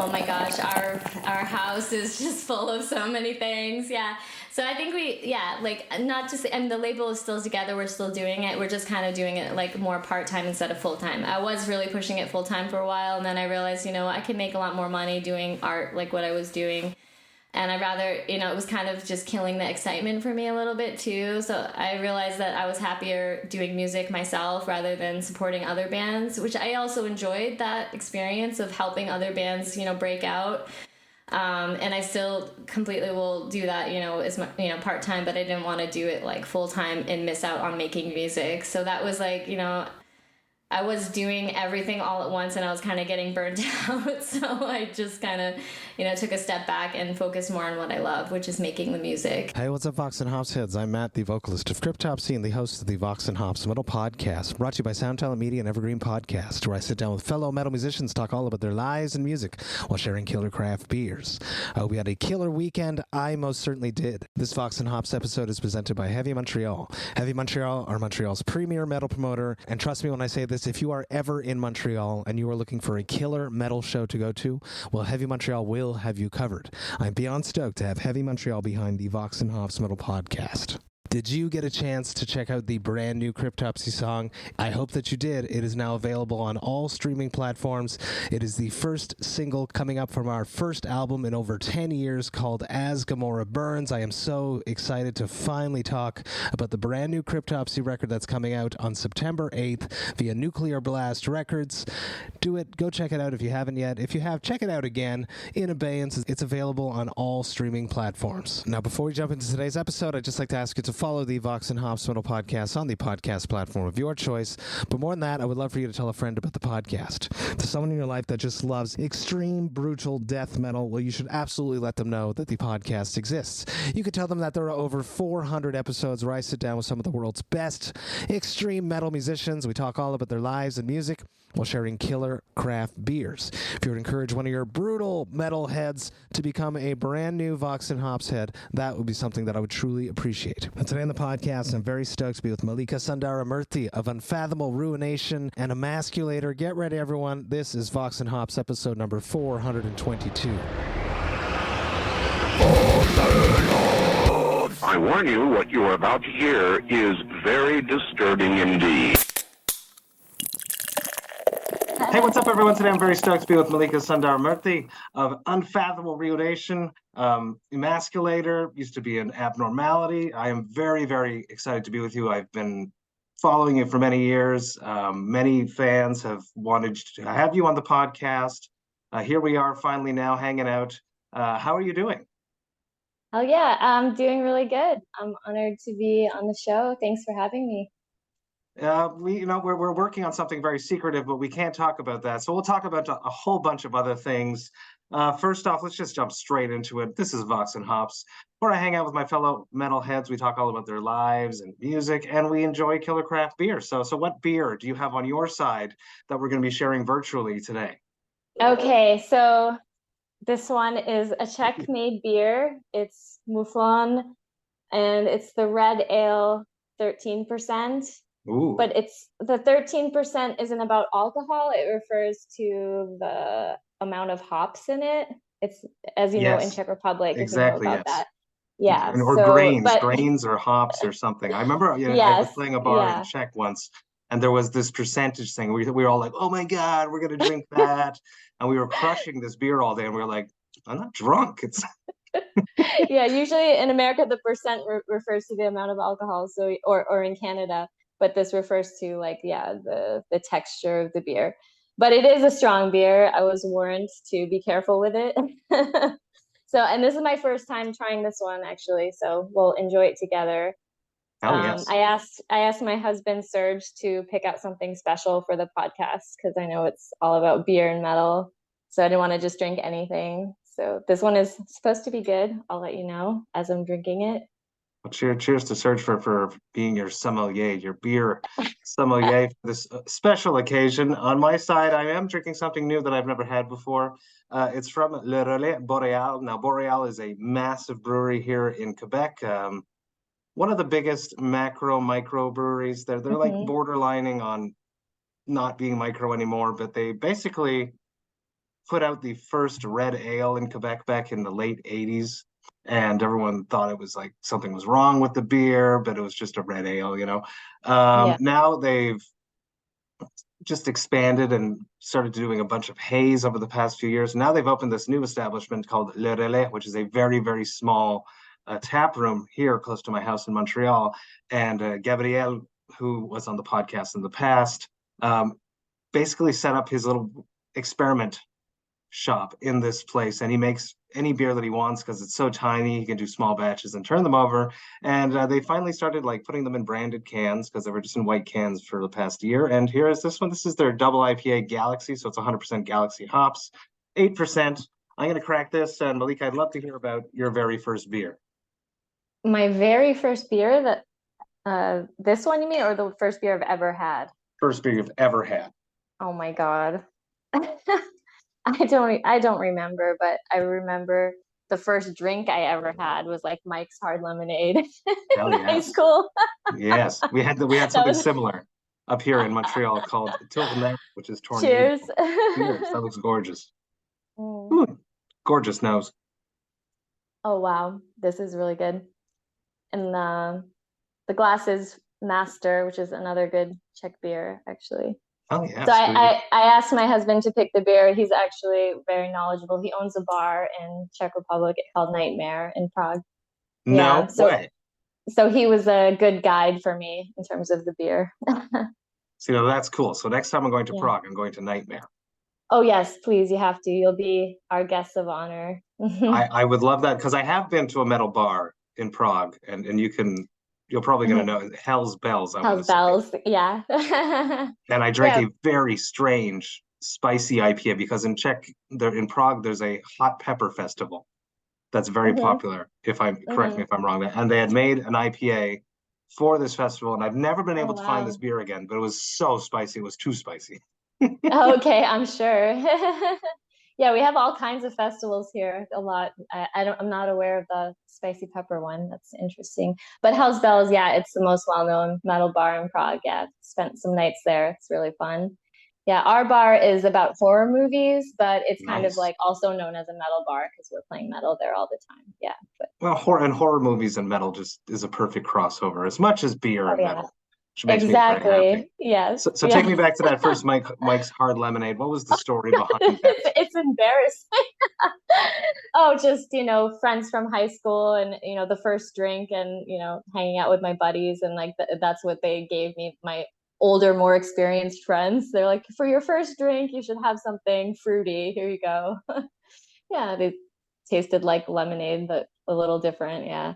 oh my gosh, our house is just full of so many things. Yeah. So I think not just, and the label is still together. We're still doing it. We're just kind of doing it like more part-time instead of full-time. I was really pushing it full-time for a while, and then I realized, I could make a lot more money doing art like what I was doing. And I'd rather, it was kind of just killing the excitement for me a little bit too. So I realized that I was happier doing music myself rather than supporting other bands, which I also enjoyed that experience of helping other bands, break out. And I still completely will do that, as part-time, but I didn't want to do it like full-time and miss out on making music. So that was like, I was doing everything all at once and I was kind of getting burnt out. So I just kind of, took a step back and focused more on what I love, which is making the music. Hey, what's up, Vox and Hops heads? I'm Matt, the vocalist of Cryptopsy and the host of the Vox and Hops Metal Podcast, brought to you by Sound Talent Media and Evergreen Podcast, where I sit down with fellow metal musicians, talk all about their lives and music while sharing killer craft beers. I hope we had a killer weekend. I most certainly did. This Vox and Hops episode is presented by Heavy Montreal. Heavy Montreal are Montreal's premier metal promoter, and trust me when I say this, if you are ever in Montreal and you are looking for a killer metal show to go to, well, Heavy Montreal will have you covered. I'm beyond stoked to have Heavy Montreal behind the Vox and Hops Metal Podcast. Did you get a chance to check out the brand new Cryptopsy song? I hope that you did. It is now available on all streaming platforms. It is the first single coming up from our first album in over 10 years called As Gomorrah Burns. I am so excited to finally talk about the brand new Cryptopsy record that's coming out on September 8th via Nuclear Blast Records. Do it. Go check it out if you haven't yet. If you have, check it out again in abeyance. It's available on all streaming platforms. Now, before we jump into today's episode, I'd just like to ask you to follow the Vox and Hops Metal Podcast on the podcast platform of your choice. But more than that, I would love for you to tell a friend about the podcast. To someone in your life that just loves extreme, brutal death metal, well, you should absolutely let them know that the podcast exists. You could tell them that there are over 400 episodes where I sit down with some of the world's best extreme metal musicians. We talk all about their lives and music while sharing killer craft beers. If you would encourage one of your brutal metal heads to become a brand new Vox and Hops head, that would be something that I would truly appreciate. And today on the podcast, I'm very stoked to be with Mallika Sundaramurthy of Unfathomable Ruination and Emasculator. Get ready, everyone. This is Vox and Hops episode number 422. I warn you, what you are about to hear is very disturbing indeed. Hey, what's up, everyone? Today I'm very stoked to be with Mallika Sundaramurthy of Unfathomable Ruination. Emasculator used to be an Abnormality. I am very, very excited to be with you. I've been following you for many years. Many fans have wanted to have you on the podcast. Here we are finally now hanging out. How are you doing? Oh yeah, I'm doing really good. I'm honored to be on the show. Thanks for having me. We're working on something very secretive, but we can't talk about that. So we'll talk about a whole bunch of other things. First off, let's just jump straight into it. This is Vox and Hops, where I hang out with my fellow metalheads. We talk all about their lives and music, and we enjoy killer craft beer. So what beer do you have on your side that we're going to be sharing virtually today? Okay, so this one is a Czech-made beer. It's Muflon, and it's the red ale, 13%. Ooh. But it's the 13% isn't about alcohol. It refers to the amount of hops in it. It's, as you know, in Czech Republic, exactly, if you know about that. Yeah. Or grains or hops or something. I remember I was playing a bar in Czech once, and there was this percentage thing. We were all like, oh my God, we're going to drink that. And we were crushing this beer all day, and we were like, I'm not drunk. It's yeah, usually in America, the percent refers to the amount of alcohol. So, or in Canada. But this refers to the texture of the beer. But it is a strong beer. I was warned to be careful with it. So, and this is my first time trying this one, actually. So we'll enjoy it together. Yes. I asked my husband Serge to pick out something special for the podcast because I know it's all about beer and metal. So I didn't want to just drink anything. So this one is supposed to be good. I'll let you know as I'm drinking it. Well, cheers to Serge for being your sommelier, your beer sommelier for this special occasion. On my side, I am drinking something new that I've never had before. It's from Le Relais Boréale. Now, Boréale is a massive brewery here in Quebec. One of the biggest micro breweries. They're like borderlining on not being micro anymore, but they basically put out the first red ale in Quebec back in the late 80s. And everyone thought it was like something was wrong with the beer, but it was just a red ale, you know. Now they've just expanded and started doing a bunch of haze over the past few years. Now they've opened this new establishment called Le Relais, which is a very, very small tap room here close to my house in Montreal. And Gabriel, who was on the podcast in the past, basically set up his little experiment shop in this place, and he makes any beer that he wants because it's so tiny. He can do small batches and turn them over. And they finally started like putting them in branded cans because they were just in white cans for the past year. And here is this one. This is their Double IPA Galaxy, so it's 100% Galaxy hops, 8%. I'm going to crack this, and Mallika, I'd love to hear about your very first beer. My very first beer, that this one you mean, or the first beer I've ever had? First beer you've ever had. Oh my God. I don't remember, but I remember the first drink I ever had was like Mike's Hard Lemonade in high school. Yes, we had something similar up here in Montreal called Tournaire, which is tornado. Cheers. Cheers. That looks gorgeous. Ooh, gorgeous nose. Oh wow, this is really good. And the glass is Master, which is another good Czech beer, actually. Oh yeah. So I asked my husband to pick the beer. He's actually very knowledgeable. He owns a bar in Czech Republic called Nightmare in Prague. No way. So he was a good guide for me in terms of the beer. So, that's cool. So next time I'm going to Prague, I'm going to Nightmare. Oh yes, please, you have to. You'll be our guest of honor. I would love that because I have been to a metal bar in Prague, and you're probably going to know Hell's Bells. Hell's Bells, yeah. And I drank a very strange spicy IPA because in Prague, there's a hot pepper festival that's very popular. Correct me if I'm wrong, and they had made an IPA for this festival, and I've never been able to find this beer again. But it was so spicy; it was too spicy. Okay, I'm sure. Yeah, we have all kinds of festivals here. A lot. I'm not aware of the spicy pepper one. That's interesting. But Hell's Bells, yeah, it's the most well-known metal bar in Prague. Yeah, spent some nights there. It's really fun. Yeah, our bar is about horror movies, but it's kind of like also known as a metal bar because we're playing metal there all the time. Yeah. Well, horror movies and metal just is a perfect crossover, as much as beer and metal. Exactly. Yes. So take me back to that first Mike's Hard Lemonade. What was the story behind that? It's embarrassing. Oh, just friends from high school, and the first drink, and hanging out with my buddies, and like that's what they gave me. My older, more experienced friends, they're like, for your first drink, you should have something fruity. Here you go. Yeah, they tasted like lemonade, but a little different. Yeah.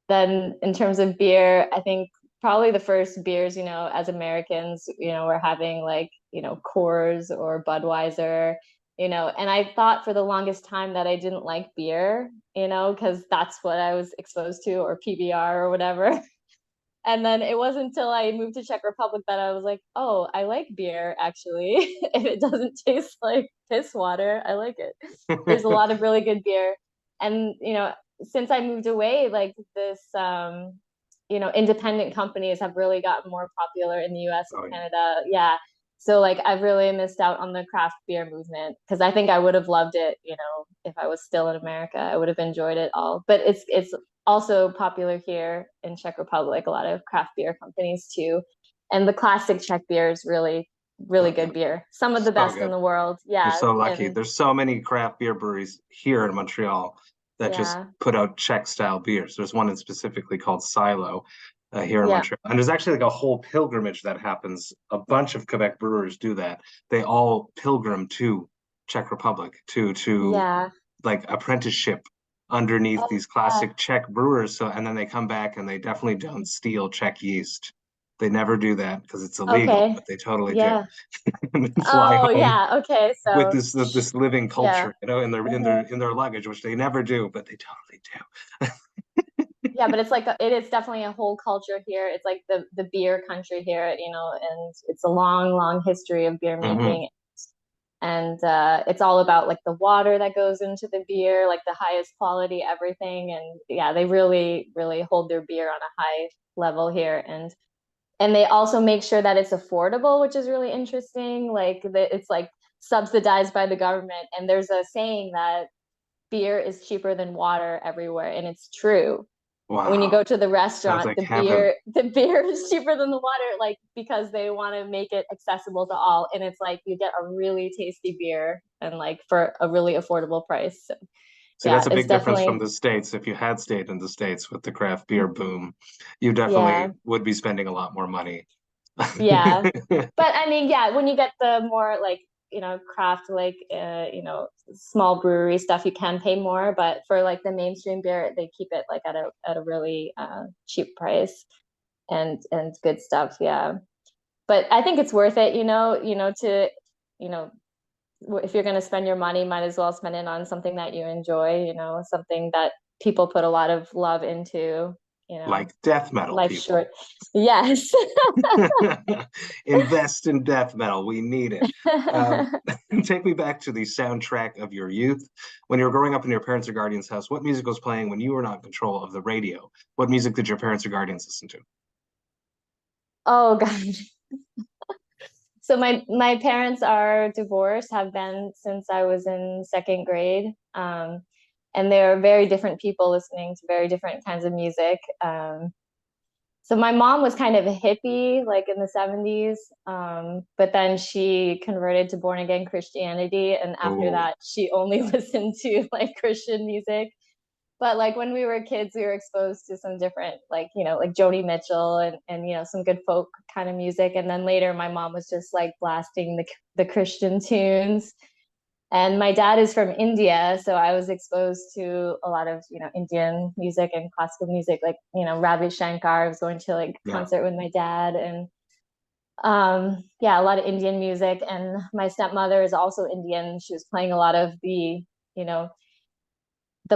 Then in terms of beer, I think probably the first beers, as Americans, we're having like, Coors or Budweiser, and I thought for the longest time that I didn't like beer, because that's what I was exposed to, or PBR or whatever. And then it wasn't until I moved to Czech Republic that I was like, oh, I like beer, actually. If it doesn't taste like piss water, I like it. There's a lot of really good beer. And, since I moved away, like this, independent companies have really gotten more popular in the US and Canada. Yeah. So like I've really missed out on the craft beer movement because I think I would have loved it, if I was still in America. I would have enjoyed it all. But it's also popular here in Czech Republic, a lot of craft beer companies too. And the classic Czech beer is really, really good beer. Some of the best in the world. Yeah. You're so lucky. There's so many craft beer breweries here in Montreal that just put out Czech style beers. There's one specifically called Silo here in Montreal. And there's actually like a whole pilgrimage that happens. A bunch of Quebec brewers do that. They all pilgrim to Czech Republic to like apprenticeship underneath these classic Czech brewers. So, and then they come back and they definitely don't steal Czech yeast. They never do that because it's illegal, but they totally do. Fly home okay. So with this living culture, in their luggage, which they never do, but they totally do. Yeah, but it's like it is definitely a whole culture here. It's like the beer country here, and it's a long, long history of beer making. And it's all about like the water that goes into the beer, like the highest quality, everything. And yeah, they really, really hold their beer on a high level here. And they also make sure that it's affordable, which is really interesting. Like it's like subsidized by the government. And there's a saying that beer is cheaper than water everywhere, and it's true. Wow. When you go to the restaurant, like the beer is cheaper than the water, like because they want to make it accessible to all. And it's like you get a really tasty beer and like for a really affordable price. So, see, that's a big difference from the States. If you had stayed in the States with the craft beer boom, you definitely would be spending a lot more money. Yeah. But I mean, yeah, when you get the more like, craft, like, small brewery stuff, you can pay more, but for like the mainstream beer, they keep it like at a really cheap price and good stuff. Yeah. But I think it's worth it, if you're going to spend your money, might as well spend it on something that you enjoy, something that people put a lot of love into. Like death metal. Life people. Short. Yes. Invest in death metal. We need it. Take me back to the soundtrack of your youth. When you were growing up in your parents' or guardians' house, what music was playing when you were not in control of the radio? What music did your parents or guardians listen to? Oh, God. So my parents are divorced, have been since I was in second grade. And they're very different people listening to very different kinds of music. So my mom was kind of a hippie, like in the 70s, but then she converted to born again Christianity. And after that, she only listened to like Christian music. But like when we were kids, we were exposed to some different, like, like Joni Mitchell and some good folk kind of music. And then later my mom was just like blasting the Christian tunes. And my dad is from India, so I was exposed to a lot of, Indian music and classical music, like, Ravi Shankar. I was going to like concert with my dad, and a lot of Indian music. And my stepmother is also Indian. She was playing a lot of the, the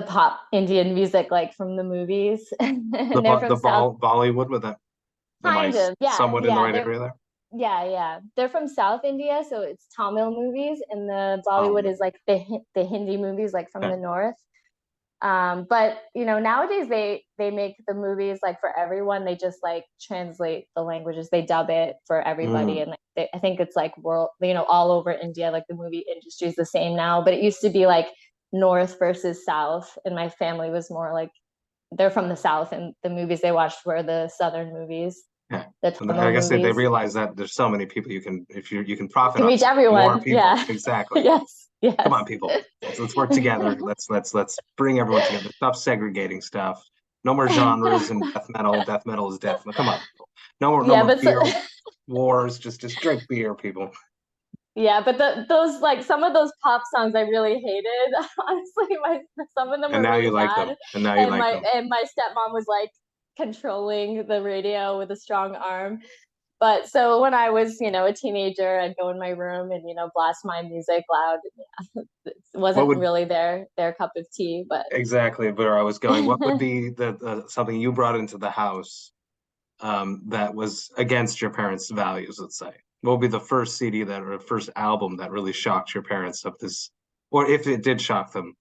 pop Indian music, like from the movies. And they're from Bollywood with that. Kind of, yeah. Somewhat in the right area there. Yeah. They're from South India, so it's Tamil movies, and the Bollywood is like the Hindi movies, like from the north. But nowadays they make the movies like for everyone. They just like translate the languages, they dub it for everybody, and like I think it's like world, all over India. Like the movie industry is the same now, but it used to be like north versus south, and my family was more like they're from the south, and the movies they watched were the southern movies. Yeah, I guess they realize that there's so many people you can profit. You can reach everyone. More people. Yeah, exactly. Yes. Come on, people. Let's work together. Let's bring everyone together. Stop segregating stuff. No more genres and death metal. Death metal is death metal. Come on, people. No more beer wars. Just drink beer, people. Yeah, but those like some of those pop songs I really hated. Honestly, some of them. And now really you like them. And now you like them. And my stepmom was like controlling the radio with a strong arm. But so when I was, a teenager, I'd go in my room and, blast my music loud. It wasn't really their cup of tea, but exactly where I was going. What would be the something you brought into the house that was against your parents' values, let's say? What would be the first CD or first album that really shocked your parents of this, or if it did shock them,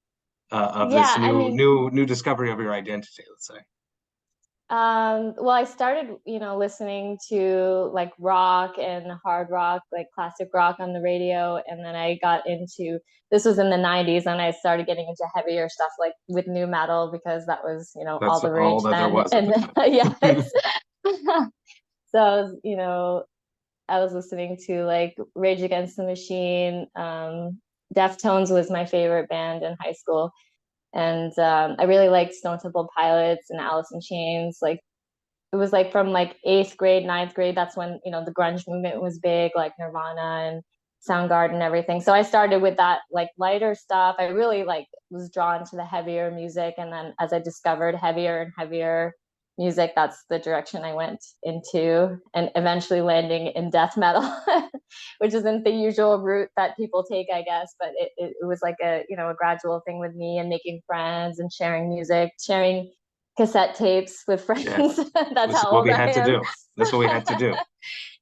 this new discovery of your identity, let's say? Well, I started, listening to like rock and hard rock, like classic rock on the radio. And then I got into, this was in the 90s, and I started getting into heavier stuff like with new metal, because that was, all the rage all that then. There was Yes. So, I was listening to like Rage Against the Machine. Deftones was my favorite band in high school. And I really liked Stone Temple Pilots and Alice in Chains. Like it was like from like 8th grade, 9th grade. That's when, the grunge movement was big, like Nirvana and Soundgarden and everything. So I started with that like lighter stuff. I really like was drawn to the heavier music. And then as I discovered heavier and heavier music, that's the direction I went into, and eventually landing in death metal, which isn't the usual route that people take, I guess. But it was like a gradual thing with me, and making friends and sharing music, sharing cassette tapes with friends. Yeah. That's what we had to do. That's what we had to do.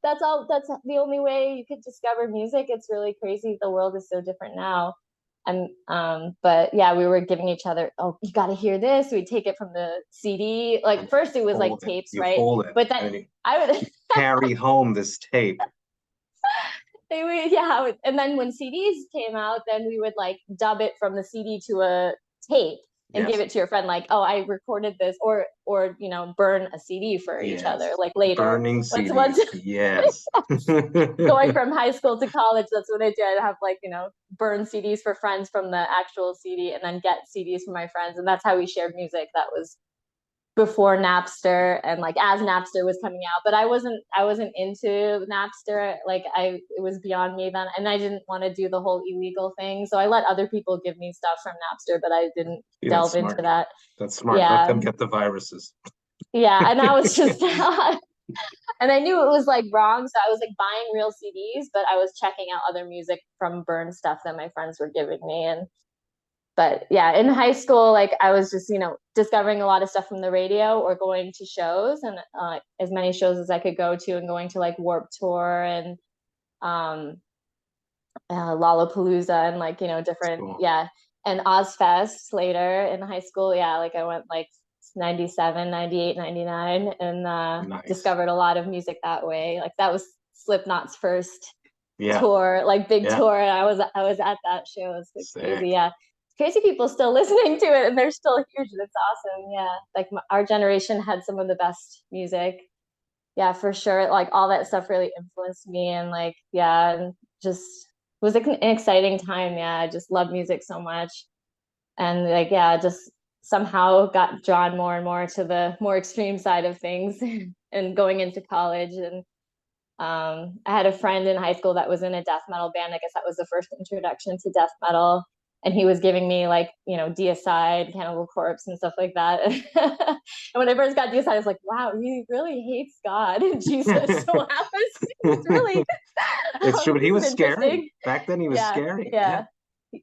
That's the only way you could discover music. It's really crazy. The world is so different now. And but yeah, we were giving each other, oh, you got to hear this. We'd take it from the CD. Like first it was like tapes, right? Hold it. But then I would carry home this tape. Yeah, and then when CDs came out, then we would like dub it from the CD to a tape and give it to your friend, like, oh, I recorded this, or you know, burn a CD for each other, like later. Burning CDs. Yes. Going from high school to college, that's what I did. I'd have like, you know, burn CDs for friends from the actual CD, and then get CDs from my friends, and that's how we shared music. That was before Napster, and like as Napster was coming out, but I wasn't into Napster. Like it was beyond me then, and I didn't want to do the whole illegal thing, so I let other people give me stuff from Napster, but I didn't delve into that. That's smart. Yeah. Let them get the viruses. Yeah, and I was just and I knew it was like wrong, so I was like buying real CDs, but I was checking out other music from burned stuff that my friends were giving me. And but yeah, in high school, like I was just, you know, discovering a lot of stuff from the radio or going to shows, and as many shows as I could go to, and going to like Warped Tour and Lollapalooza, and like, you know, different, cool. Yeah, and Ozfest later in high school. Yeah, like I went like 97, 98, 99, and nice. Discovered a lot of music that way. Like that was Slipknot's first tour, like big tour, and I was at that show. It was like crazy. Yeah, crazy people still listening to it, and they're still huge. It's awesome. Yeah, like our generation had some of the best music. Yeah, for sure. Like all that stuff really influenced me, and like, yeah, and just it was like an exciting time. Yeah, I just love music so much, and like, yeah, just somehow got drawn more and more to the more extreme side of things and going into college. And I had a friend in high school that was in a death metal band. I guess that was the first introduction to death metal. And he was giving me like, you know, Deicide, Cannibal Corpse and stuff like that. And when I first got Deicide, I was like, wow, he really hates God and Jesus. So it's really... It's true, but he was scary. Back then he was scary.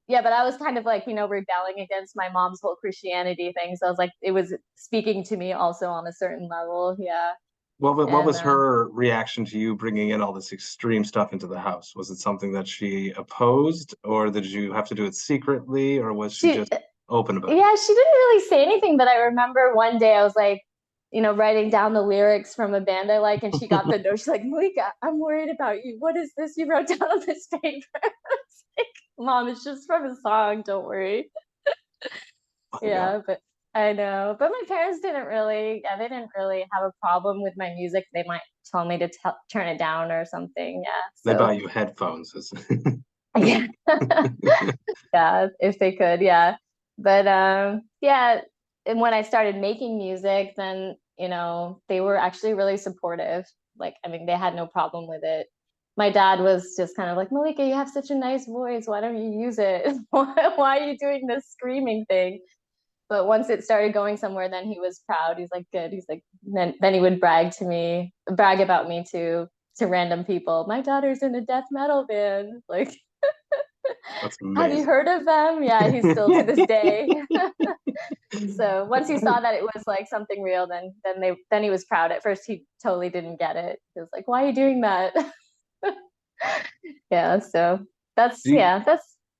Yeah, but I was kind of like, you know, rebelling against my mom's whole Christianity thing. So I was like, it was speaking to me also on a certain level. Yeah. What was her reaction to you bringing in all this extreme stuff into the house? Was it something that she opposed, or did you have to do it secretly, or was she just open about it? Yeah, she didn't really say anything, but I remember one day I was like, you know, writing down the lyrics from a band I like, and she got the note. She's like, Mallika, I'm worried about you. What is this you wrote down on this paper? I was like, Mom, it's just from a song. Don't worry. Yeah, but I know. But my parents didn't really, they didn't really have a problem with my music. They might tell me to turn it down or something. Yeah. So. They buy you headphones. Yeah. Yeah, if they could. Yeah. But yeah. And when I started making music, then, you know, they were actually really supportive. Like, I mean, they had no problem with it. My dad was just kind of like, Mallika, you have such a nice voice. Why don't you use it? Why are you doing this screaming thing? But once it started going somewhere, then he was proud. He's like, good. He's like, then he would brag about me to random people. My daughter's in a death metal band. Like, have you heard of them? Yeah, he's still to this day. So once he saw that it was like something real, then he was proud. At first, he totally didn't get it. He was like, "Why are you doing that?" Yeah. So that's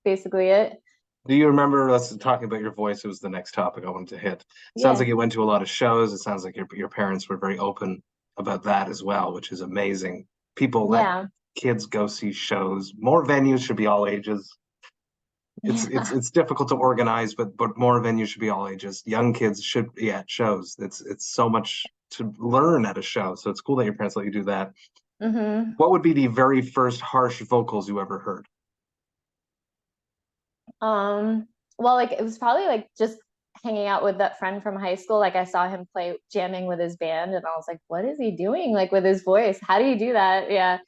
basically it. Do you remember us talking about your voice? It was the next topic I wanted to hit. Sounds like you went to a lot of shows. It sounds like your parents were very open about that as well, which is amazing. People let kids go see shows. More venues should be all ages. It's difficult to organize, but more venues should be all ages. Young kids should be at shows. It's so much to learn at a show. So it's cool that your parents let you do that. Mm-hmm. What would be the very first harsh vocals you ever heard? Well, like it was probably like just hanging out with that friend from high school. Like I saw him jamming with his band, and I was like, what is he doing? Like with his voice? How do you do that? Yeah.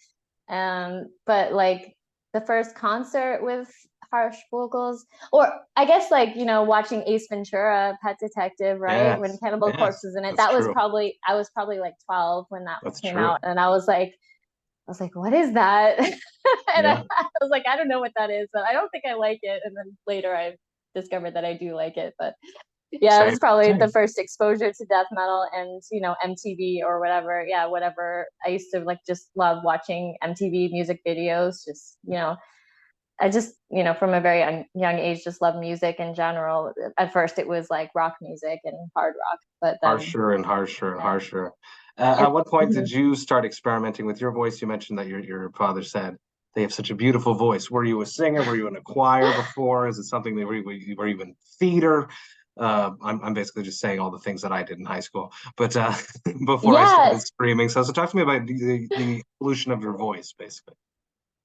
But like the first concert with harsh vocals, or I guess like, you know, watching Ace Ventura, Pet Detective, right? Yes, when Cannibal Corpse was in it. I was probably like 12 when that came out, and I was like, what is that? And I was like, I don't know what that is, but I don't think I like it. And then later I discovered that I do like it. But yeah, it was probably the first exposure to death metal, and, you know, MTV or whatever. Yeah, whatever. I used to like just love watching MTV music videos. Just, you know, I just, you know, from a very young age, just love music in general. At first it was like rock music and hard rock, but then harsher and harsher and harsher. At what point did you start experimenting with your voice? You mentioned that your father said they have such a beautiful voice. Were you a singer? Were you in a choir before? Is it something that were you in theater? I'm basically just saying all the things that I did in high school, but before I Yeah. started screaming. So talk to me about the evolution of your voice, basically.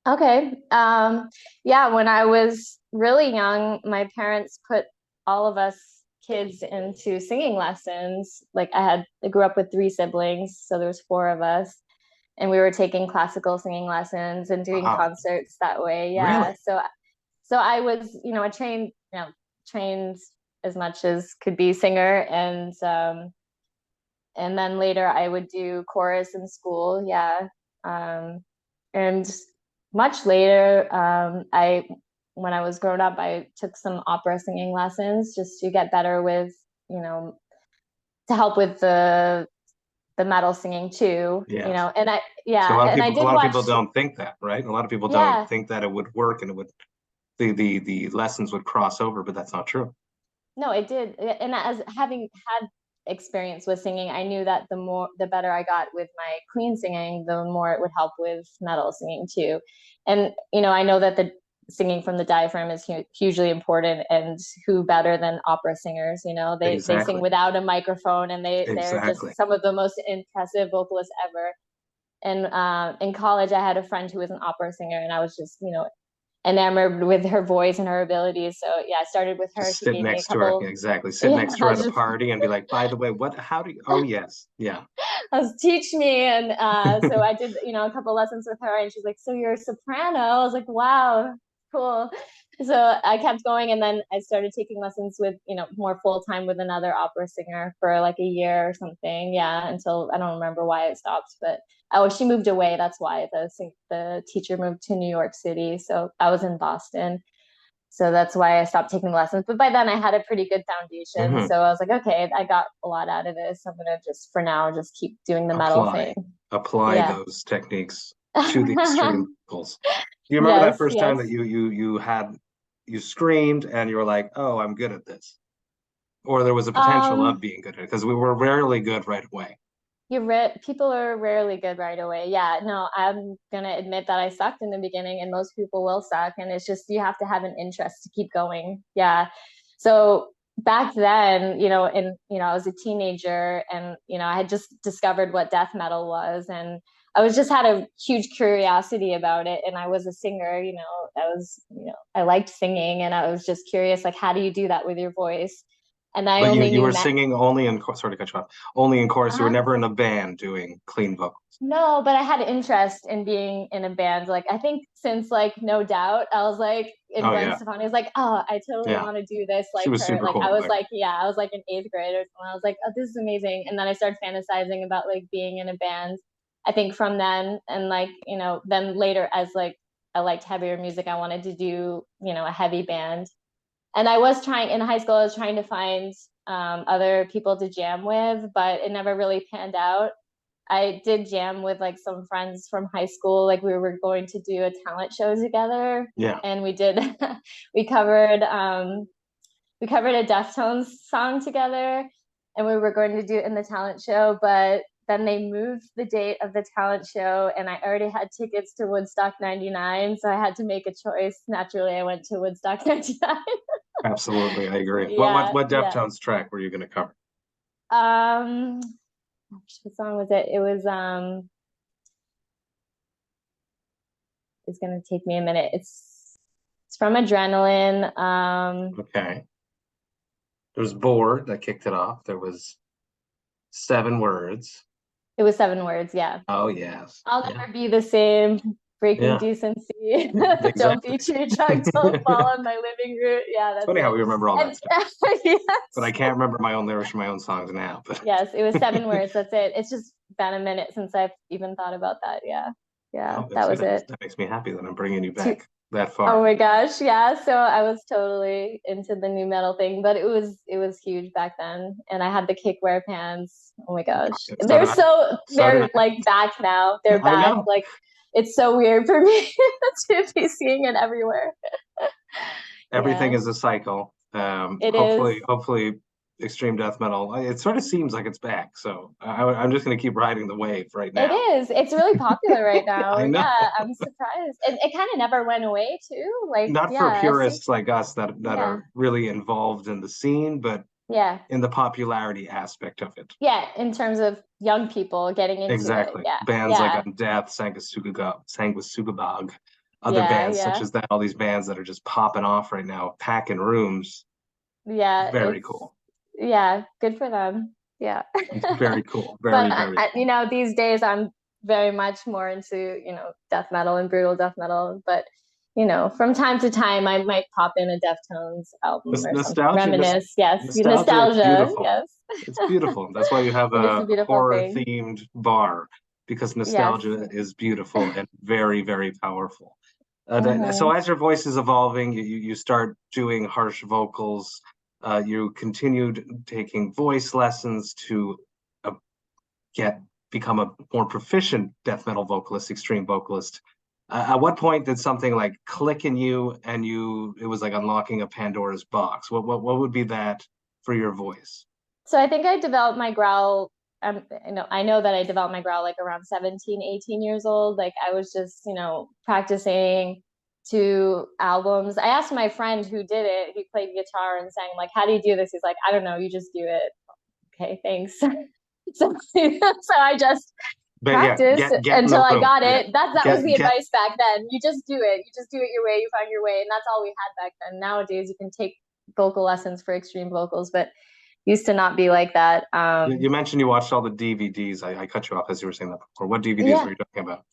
Okay. Yeah, when I was really young, my parents put all of us kids into singing lessons. Like I grew up with three siblings, so there was four of us, and we were taking classical singing lessons and doing Wow. concerts that way. Yeah. Really? So I was, a trained as much as could be singer, and then later I would do chorus in school. Yeah. And much later, when I was growing up, I took some opera singing lessons just to get better with, to help with the metal singing too. Yes. And So a I did lot of watch. people don't think that, right? A lot of people Yeah. don't think that it would work and it would the lessons would cross over, but that's not true. No, it did. And as having had experience with singing, I knew that the better I got with my clean singing, the more it would help with metal singing too. And I know that the singing from the diaphragm is hugely important, and who better than opera singers? They Exactly. sing without a microphone, and they're just some of the most impressive vocalists ever. And in college, I had a friend who was an opera singer, and I was just enamored with her voice and her abilities. So yeah, I started with her. Just sit next to her. Yeah, exactly. Sit next to her at a party and be like, by the way, oh yes. Yeah. I was teach me. And so I did, a couple lessons with her, and she's like, so you're a soprano? I was like, wow, cool. So I kept going, and then I started taking lessons with, more full-time with another opera singer for like a year or something. Yeah, until I don't remember why it stopped, but she moved away. That's why the teacher moved to New York City. So I was in Boston. So that's why I stopped taking lessons. But by then I had a pretty good foundation. Mm-hmm. So I was like, okay, I got a lot out of this. I'm going to for now, keep doing the metal thing. Apply those techniques to the extreme levels. Do you remember that first time that you screamed and you were like, oh, I'm good at this? Or there was a potential of being good at it? Because we were rarely good right away. People are rarely good right away. Yeah, no, I'm gonna admit that I sucked in the beginning, and most people will suck, and it's just you have to have an interest to keep going. Yeah. So back then, I was a teenager, and I had just discovered what death metal was, and I just had a huge curiosity about it, and I was a singer. I liked singing, and I was just curious, like, how do you do that with your voice? And you were singing only in sorry to cut you off. Only in chorus. You were never in a band doing clean vocals. No, but I had an interest in being in a band. Like I think since like No Doubt, I was like in Gwen Stefani. I was like, oh, I totally want to do this. Like she was her. Super like cool. I was like in 8th grade or something. I was like, oh, this is amazing. And then I started fantasizing about like being in a band. I think from then, and like then later as like I liked heavier music, I wanted to do a heavy band. And I was trying in high school. I was trying to find other people to jam with, but it never really panned out. I did jam with like some friends from high school. Like we were going to do a talent show together. Yeah. And we did. we covered a Deftones song together, and we were going to do it in the talent show, but then they moved the date of the talent show, and I already had tickets to Woodstock 99, so I had to make a choice. Naturally, I went to Woodstock 99. Absolutely, I agree. What Deftones track were you going to cover? What song was it? It was it's going to take me a minute. It's from Adrenaline. Okay. There was Bored that kicked it off. There was 7 Words. It was 7 words, yeah. Oh, yes. I'll never be the same. Breaking Decency. Exactly. Don't be too drunk. Don't fall on my living room. Yeah, that's funny how we remember all that stuff. Yes. But I can't remember my own lyrics from my own songs now. But yes, it was 7 words. That's it. It's just been a minute since I've even thought about that. Yeah. That was it. That makes me happy that I'm bringing you back that far. Oh my gosh, yeah. So I was totally into the new metal thing, but it was huge back then, and I had the kickwear pants. Oh my gosh, they're like back now. They're back. Like it's so weird for me to be seeing it everywhere. Everything is a cycle. Hopefully extreme death metal. It sort of seems like it's back. So I'm just going to keep riding the wave right It now. is. It's really popular right now. I know. Yeah, I'm surprised. It kind of never went away too. Like, Not for yeah, purists like us that yeah, are really involved in the scene, but yeah, in the popularity aspect of it. yeah. In terms of young people getting into it. Exactly. Yeah, Bands like yeah, Undeath, Sanguisugabog, other yeah, bands such yeah, as that, all these bands that are just popping off right now, packing rooms. yeah. Very cool. Yeah, good for them. Yeah. Very cool. But Very, very cool. you know, these days I'm very much more into, you know, death metal and brutal death metal. But, you know, from time to time I might pop in a Deftones album or something. Reminisce, yes. Nostalgia is Nostalgia, beautiful. yes. It's beautiful. That's why you have It is a a beautiful horror thing. themed bar, because Yes. nostalgia is beautiful and very, very powerful. Mhm. So as your voice is evolving, you start doing harsh vocals. You continued taking voice lessons to uh, become a more proficient death metal vocalist, extreme vocalist. At what point did something like click in you, and it was like unlocking a Pandora's box? What would be that for your voice? So I think I developed my growl. You know, I know that I developed my growl like around 17, 18 years old. Like I was just, you know, practicing 2 albums. I asked my friend who did it, he played guitar and sang, like, how do you do this? He's like, I don't know, you just do it. Okay, thanks. so, so I just But yeah, practiced get in until the I room. got it. That was the Get advice back then. You just do it. You just do it your way. You find your way. And that's all we had back then. Nowadays, you can take vocal lessons for extreme vocals, but used to not be like that. You mentioned you watched all the DVDs. I cut you off as you were saying that before. What DVDs Yeah. were you talking about?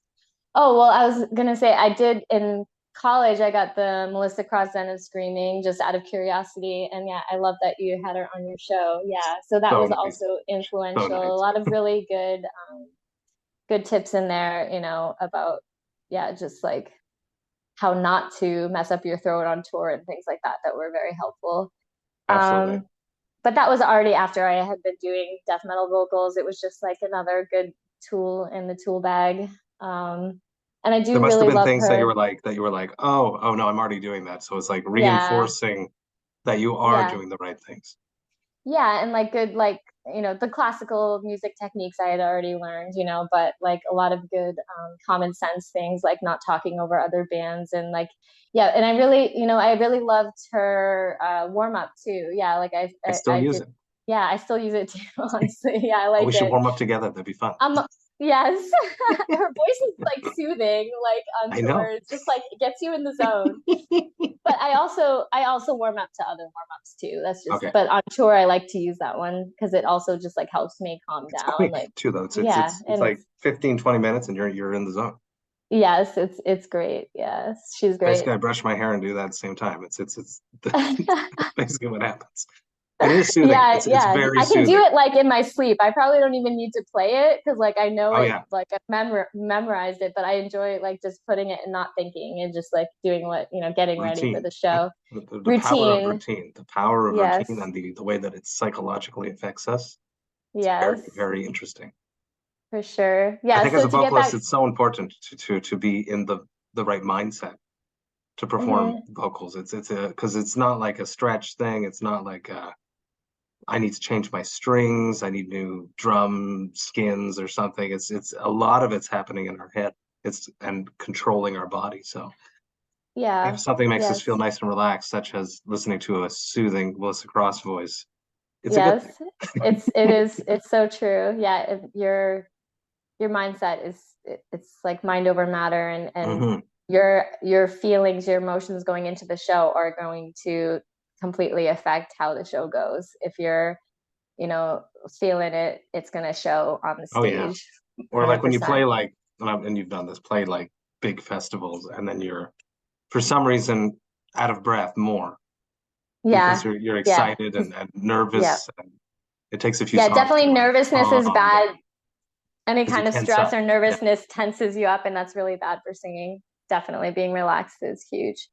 Oh, well, I was gonna say I did in college. I got the Melissa Cross Den of Screaming just out of curiosity, and yeah, I love that you had her on your show. Yeah, so that So was nice. also influential. So nice. A lot of really good tips in there, you know, about yeah, just like how not to mess up your throat on tour and things like that that were very helpful. Absolutely. But that was already after I had been doing death metal vocals. It was just like another good tool in the tool bag. And I There do must have really been love things that you her. were like, oh no, I'm already doing that. So it's like Yeah, reinforcing that you are yeah, doing the right things. yeah, and like good, like, you know, the classical music techniques I had already learned, you know, but like a lot of good common sense things, like not talking over other bands, and like, yeah, and I really, you know, I really loved her warm up too. Yeah, like I still I use did. it. Yeah, I still use it too. Honestly, yeah, I Oh, we like should it. warm up together. That'd be fun. Yes, her voice is like soothing, like on I know. tour. It's just like it gets you in the zone. But I also warm up to other warm ups too. That's just, Okay. but on tour I like to use that one because it also just like helps me calm It's down. only Like, two though. yeah, It's and like 15, 20 minutes and you're in the zone. yes, it's great. Yes, she's Basically, great. I brush my hair and do that at the same time. It's basically what happens. And it is soothing. Yeah, It's yeah. very I can do soothing. it like in my sleep. I probably don't even need to play it because like I know Oh it, yeah. like I've memorized it, but I enjoy like just putting it and not thinking and just like doing what, you know, getting ready for Routine. the show. The power of Routine. routine. The power of Yes. routine and the way that it psychologically affects us. It's very, Yes. very interesting. For sure. I Yeah. think as So a to get vocalist, back. it's so important to be in the right mindset to perform Mhm. vocals. It's a because it's not like a stretch thing. It's not like I need to change my strings. I need new drum skins or something. It's a lot of it's happening in our head. It's and controlling our body. So if Yeah. something makes us feel Yes. nice and relaxed, such as listening to a soothing Melissa Cross voice, it's a good thing. Yes. It's so true. Yeah. Your mindset is it's like mind over matter, and Hmm. your feelings, your emotions going into the show are going to completely affect how the show goes. If you're, you know, feeling it, it's going to show on the Oh yeah. stage Or like when you play 100%. like and you've done this, play like big festivals, and then you're for some reason out of breath more because Yeah. you're Yeah. excited and Yeah. nervous. And it takes a few Yeah, songs to definitely like nervousness is calm down bad. Any because you kind of tense stress up. or Yeah. nervousness tenses you up, and that's really bad for singing. Definitely being relaxed is huge.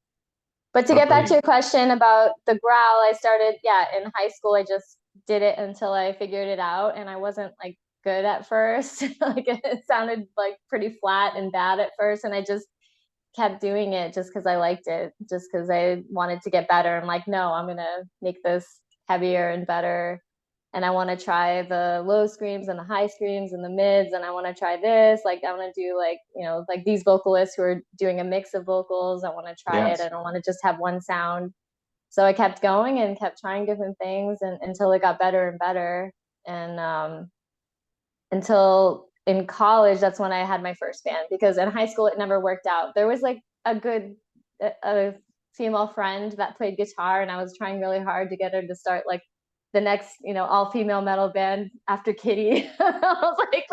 But to get back to Agreed. your question about the growl, I started, yeah, in high school. I just did it until I figured it out, and I wasn't like good at first. Like it sounded like pretty flat and bad at first, and I just kept doing it just because I liked it, just because I wanted to get better. I'm like, no, I'm gonna make this heavier and better. And I want to try the low screams and the high screams and the mids. And I want to try this. Like, I want to do like, you know, like these vocalists who are doing a mix of vocals. I want to try it. I don't want to just have one sound. So I kept going and kept trying different things until it got better and better. And until in college, that's when I had my first band, because in high school, it never worked out. There was like a female friend that played guitar, and I was trying really hard to get her to start like the next, you know, all female metal band after Kitty. I was like,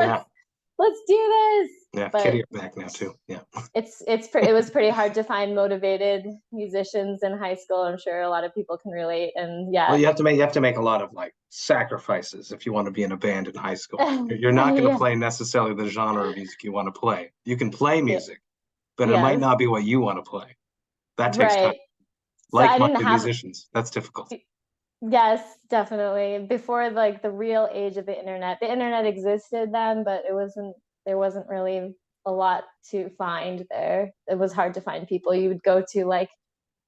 let's do this. Yeah, but Kitty are back now too. Yeah. It was pretty hard to find motivated musicians in high school. I'm sure a lot of people can relate. And yeah. Well, you have to make a lot of like sacrifices if you want to be in a band in high school. You're not going to play necessarily the genre of music you want to play. You can play music, but it might not be what you want to play. That takes time. Like-minded musicians, that's difficult. Yes, definitely. Before like the real age of the internet existed then, but there wasn't really a lot to find there. It was hard to find people. You would go to like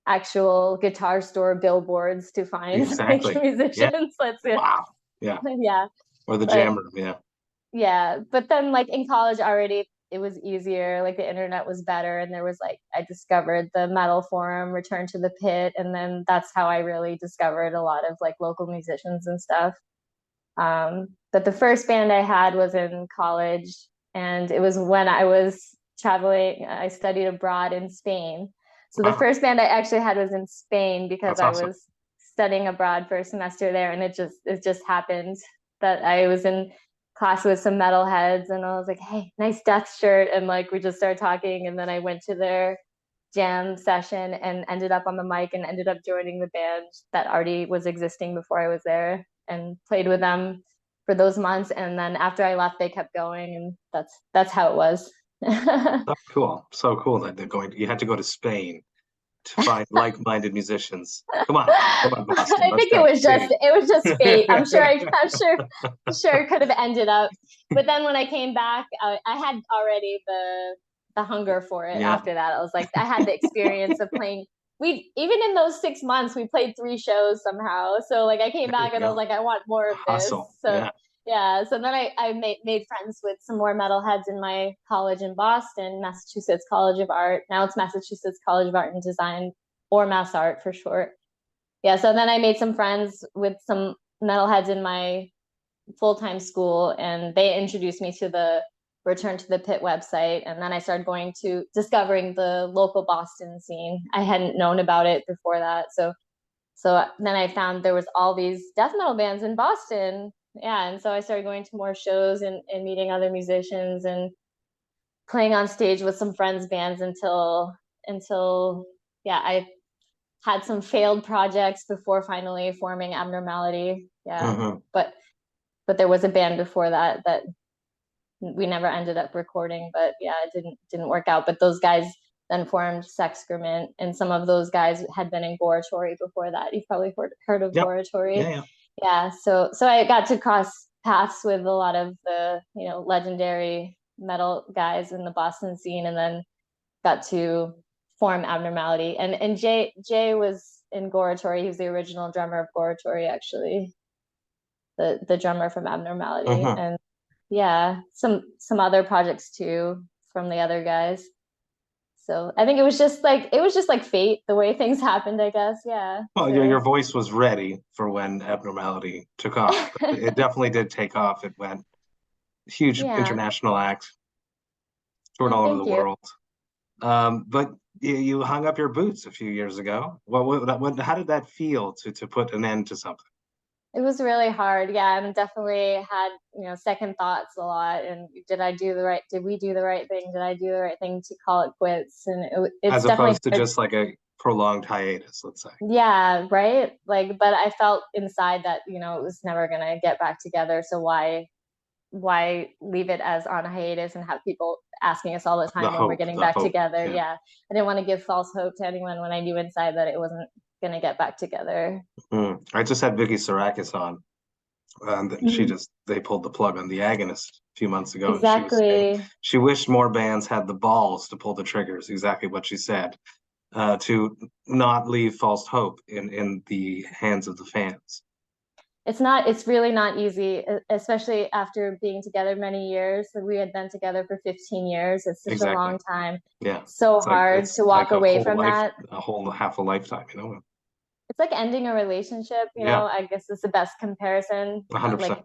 actual guitar store billboards to find musicians. Yeah. Wow. Yeah. Yeah. Or the jam room. Yeah. Yeah. But then like in college already, it was easier. Like the internet was better. And there was like, I discovered the metal forum, Return to the Pit. And then that's how I really discovered a lot of like local musicians and stuff. But the first band I had was in college, and it was when I was traveling. I studied abroad in Spain. So the first band I actually had was in Spain because I was studying abroad for a semester there. And it just happened that I was in class with some metalheads, and I was like, hey, nice Death shirt. And like, we just started talking, and then I went to their jam session and ended up on the mic and ended up joining the band that already was existing before I was there, and played with them for those months. And then after I left, they kept going, and that's how it was. So cool that you had to go to Spain to find like-minded musicians. Come on, Boston. I think it was just fate. I'm sure it could have ended up. But then when I came back, I had already the hunger for it. After that, I was like, I had the experience of playing. Even in those 6 months, we played 3 shows somehow. So like I came back and I was like, I want more of this. So so then I made friends with some more metalheads in my college in Boston, Massachusetts College of Art. Now it's Massachusetts College of Art and Design, or Mass Art for short. Yeah, so then I made some friends with some metalheads in my full-time school, and they introduced me to the Return to the Pit website. And then I started discovering the local Boston scene. I hadn't known about it before that. So then I found there was all these death metal bands in Boston. Yeah, and so I started going to more shows and meeting other musicians and playing on stage with some friends' bands until I had some failed projects before finally forming Abnormality. Yeah, but there was a band before that we never ended up recording. But yeah, it didn't work out. But those guys then formed Sexcrement, and some of those guys had been in Goratory before that. You've probably heard of Goratory. Yeah, so I got to cross paths with a lot of the, you know, legendary metal guys in the Boston scene, and then got to form Abnormality. And Jay was in Goratory. He was the original drummer of Goratory, actually, the drummer from Abnormality. And yeah, some other projects too from the other guys. So I think it was just like fate, the way things happened, I guess. Yeah. Well, your voice was ready for when Abnormality took off. It definitely did take off. It went huge international act, toured all over the world. But you hung up your boots a few years ago. How did that feel to put an end to something? It was really hard. Yeah, I definitely had, you know, second thoughts a lot. And did we do the right thing? Did I do the right thing to call it quits? And it's as opposed to just like a prolonged hiatus, let's say. Yeah, right. Like, but I felt inside that, you know, it was never gonna get back together. So why leave it as on hiatus and have people asking us all the time when we're getting back together? Yeah, I didn't want to give false hope to anyone when I knew inside that it wasn't gonna get back together. I just had Vicky Sarakis on, and they pulled the plug on The Agonist a few months ago. Exactly. She wished more bands had the balls to pull the triggers. Exactly what she said, to not leave false hope in the hands of the fans. it's really not easy, especially after being together many years. So we had been together for 15 years. It's such a long time. Yeah. So It's like, hard to walk away from that. A whole half a lifetime, you know? It's like ending a relationship, you know, I guess it's the best comparison. 100%. Like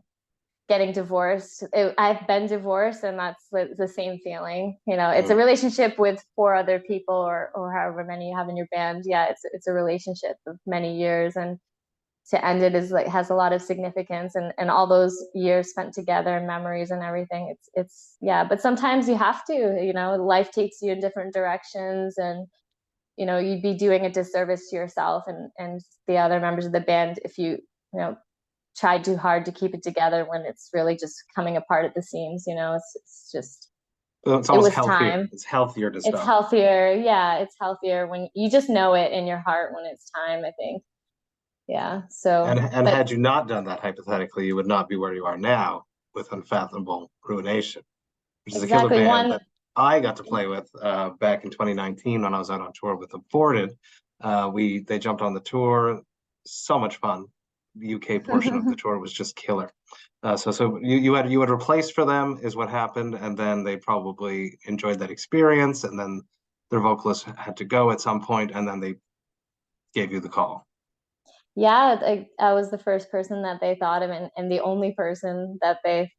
getting divorced. I've been divorced, and that's the same feeling. You know, it's a relationship with 4 other people, or however many you have in your band. Yeah, it's a relationship of many years, and to end it is like has a lot of significance, and all those years spent together and memories and everything. It's yeah, but sometimes you have to. You know, life takes you in different directions, and you know you'd be doing a disservice to yourself and the other members of the band if you know tried too hard to keep it together when it's really just coming apart at the seams. You know, it's just it's almost healthier. Time. It's healthier to stop. It's healthier. Yeah, it's healthier when you just know it in your heart when it's time, I think. Yeah. So and had you not done that, hypothetically, you would not be where you are now with Unfathomable Ruination, which is a killer band that I got to play with back in 2019 when I was out on tour with Aborted. They jumped on the tour, so much fun. The UK portion of the tour was just killer. So you had replaced for them is what happened, and then they probably enjoyed that experience, and then their vocalist had to go at some point, and then they gave you the call. Yeah, I was the first person that they thought of, and the only person that they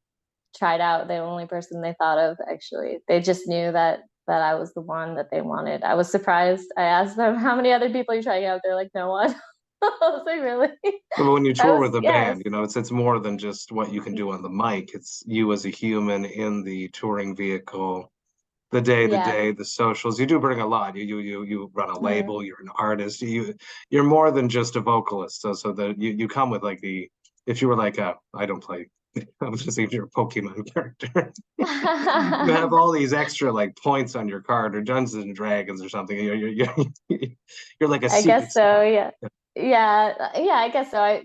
tried out, the only person they thought of, actually. They just knew that I was the one that they wanted. I was surprised. I asked them, how many other people are you trying out? They're like, no one. I was like, really? But when you tour with a band, you know, it's more than just what you can do on the mic. It's you as a human in the touring vehicle, the day-to-day, the socials. You do bring a lot. You run a label. You're an artist. You're more than just a vocalist. So that you come with like if you were like I don't play. I was just saying you're a Pokemon character. You have all these extra like points on your card, or Dungeons and Dragons or something. You're like a secret. I guess so. Yeah. Yeah, I guess so. I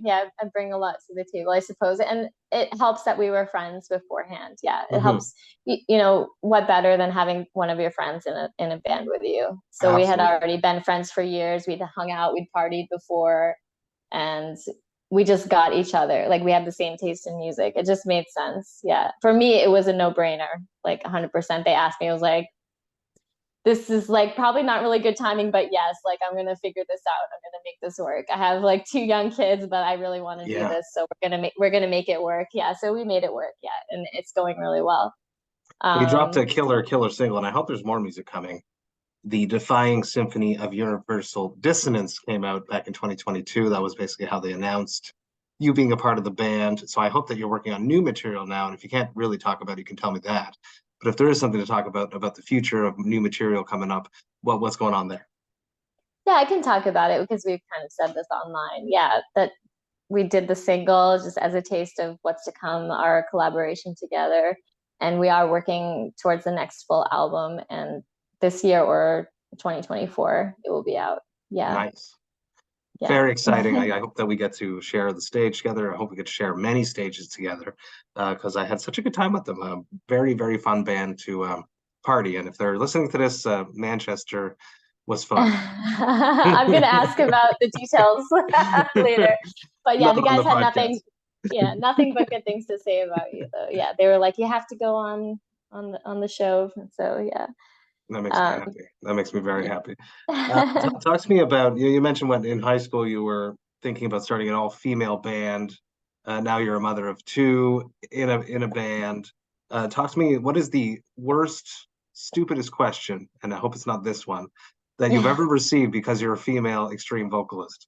bring a lot to the table, I suppose, and it helps that we were friends beforehand. Yeah, it helps. You know, what better than having one of your friends in a band with you? So we had already been friends for years. We'd hung out, we'd partied before, and we just got each other. Like we had the same taste in music. It just made sense. Yeah, for me, it was a no-brainer. Like 100%. They asked me, I was like, this is like probably not really good timing, but yes, like I'm gonna figure this out. I'm gonna make this work. I have like 2 young kids, but I really want to do this, so we're gonna make it work. Yeah, so we made it work. Yeah, and it's going really well. You dropped a killer single, and I hope there's more music coming. The Defying Symphony of Universal Dissonance came out back in 2022. That was basically how they announced you being a part of the band. So I hope that you're working on new material now, and if you can't really talk about it, you can tell me that. But if there is something to talk about the future of new material coming up, what's going on there? Yeah, I can talk about it because we've kind of said this online. Yeah, that we did the single just as a taste of what's to come, our collaboration together. And we are working towards the next full album. And this year or 2024, it will be out. Yeah. Nice. Yeah. Very exciting. I hope that we get to share the stage together. I hope we get to share many stages together because I had such a good time with them. A very, very fun band to party. And if they're listening to this, Manchester was fun. I'm going to ask about the details later. But yeah, the guys had nothing. Yeah, nothing but good things to say about you, though. Yeah, they were like, you have to go on the show. So yeah. That makes me happy. That makes me very happy. Talk to me about, you mentioned when in high school you were thinking about starting an all-female band. Now you're a mother of 2 in a band. Talk to me, what is the worst, stupidest question, and I hope it's not this one, that you've ever received because you're a female extreme vocalist?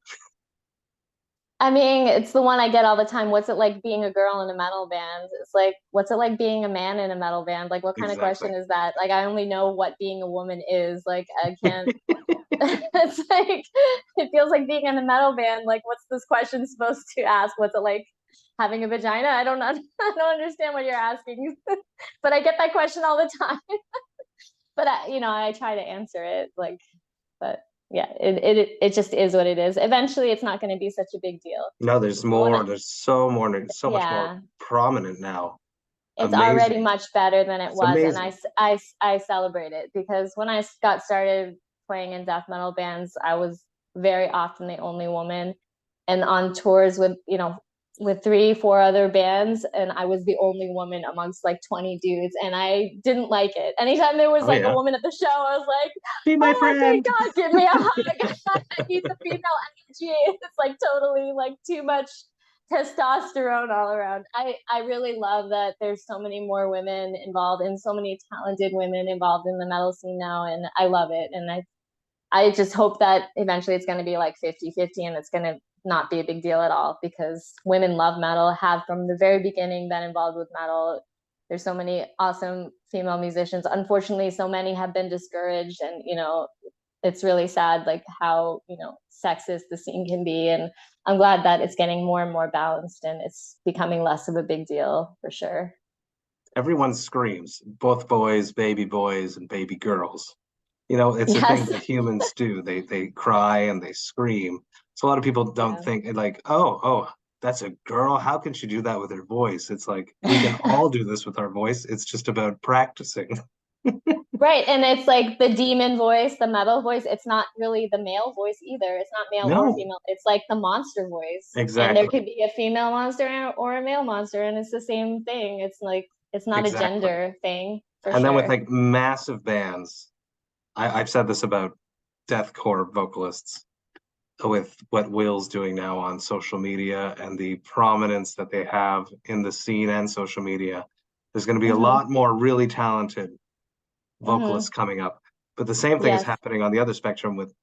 I mean, it's the one I get all the time. What's it like being a girl in a metal band? It's like, what's it like being a man in a metal band? Like, what kind of question is that? Like, I only know what being a woman is. Like, I can't. It's like, it feels like being in a metal band. Like, what's this question supposed to ask? What's it like having a vagina? I don't understand what you're asking. But I get that question all the time. But I try to answer it. Like, but. Yeah, it just is what it is. Eventually, it's not going to be such a big deal. No, there's more. There's so much more prominent now. It's already much better than it was, and I celebrate it because when I got started playing in death metal bands, I was very often the only woman, and on tours with with 3-4 other bands, and I was the only woman amongst like 20 dudes, and I didn't like it. Anytime there was a woman at the show, I was like, be my friend. Thank God, give me a hug. I need the female energy. It's like totally like too much testosterone all around. I really love that there's so many more women involved and so many talented women involved in the metal scene now, and I love it. And I just hope that eventually it's going to be like 50-50 and it's going to not be a big deal at all, because women love metal, have from the very beginning been involved with metal. There's so many awesome female musicians. Unfortunately, so many have been discouraged, and it's really sad like how sexist the scene can be. And I'm glad that it's getting more and more balanced and it's becoming less of a big deal for sure. Everyone screams, both boys, and baby girls. It's a thing that humans do. They cry and they scream. So a lot of people don't think like, oh, that's a girl. How can she do that with her voice? It's like, we can all do this with our voice. It's just about practicing. Right. And it's like the demon voice, the metal voice. It's not really the male voice either. It's not male or female. It's like the monster voice. Exactly. And there could be a female monster or a male monster, and it's the same thing. It's like, it's not a gender thing. And then with like massive bands, I've said this about deathcore vocalists, with what Will's doing now on social media and the prominence that they have in the scene and social media. There's going to be a lot more really talented vocalists coming up. But the same thing is happening on the other spectrum with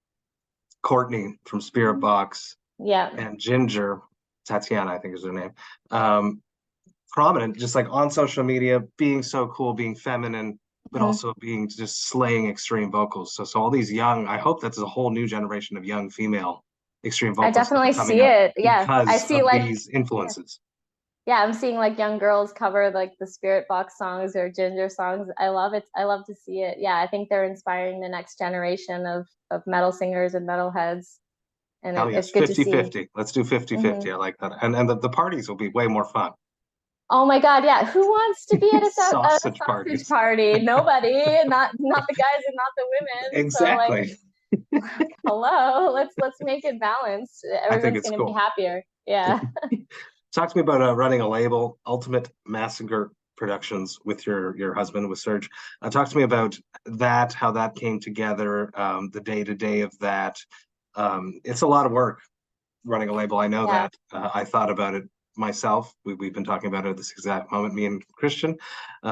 Courtney from Spirit Box and Ginger, Tatiana, I think is her name. Prominent, just like on social media, being so cool, being feminine, but also being just slaying extreme vocals. So all these young, I hope that's a whole new generation of young female extreme vocals. I definitely see it. Yeah, I see like these influences. Yeah, I'm seeing like young girls cover like the Spirit Box songs or Ginger songs. I love it. I love to see it. Yeah, I think they're inspiring the next generation of metal singers and metalheads. And it's good 50-50. to see. Let's do 50-50. I like that. And the parties will be way more fun. Oh my God, yeah. Who wants to be at a sausage party? Nobody, not the guys and not the women. Exactly. So like, hello, let's make it balanced. Everyone's gonna be happier. Yeah. Talk to me about running a label, Ultimate Massacre Productions, with your husband, with Serge. Talk to me about that, how that came together, the day-to-day of that. It's a lot of work running a label. I know that. I thought about it myself. We've been talking about it at this exact moment, me and Christian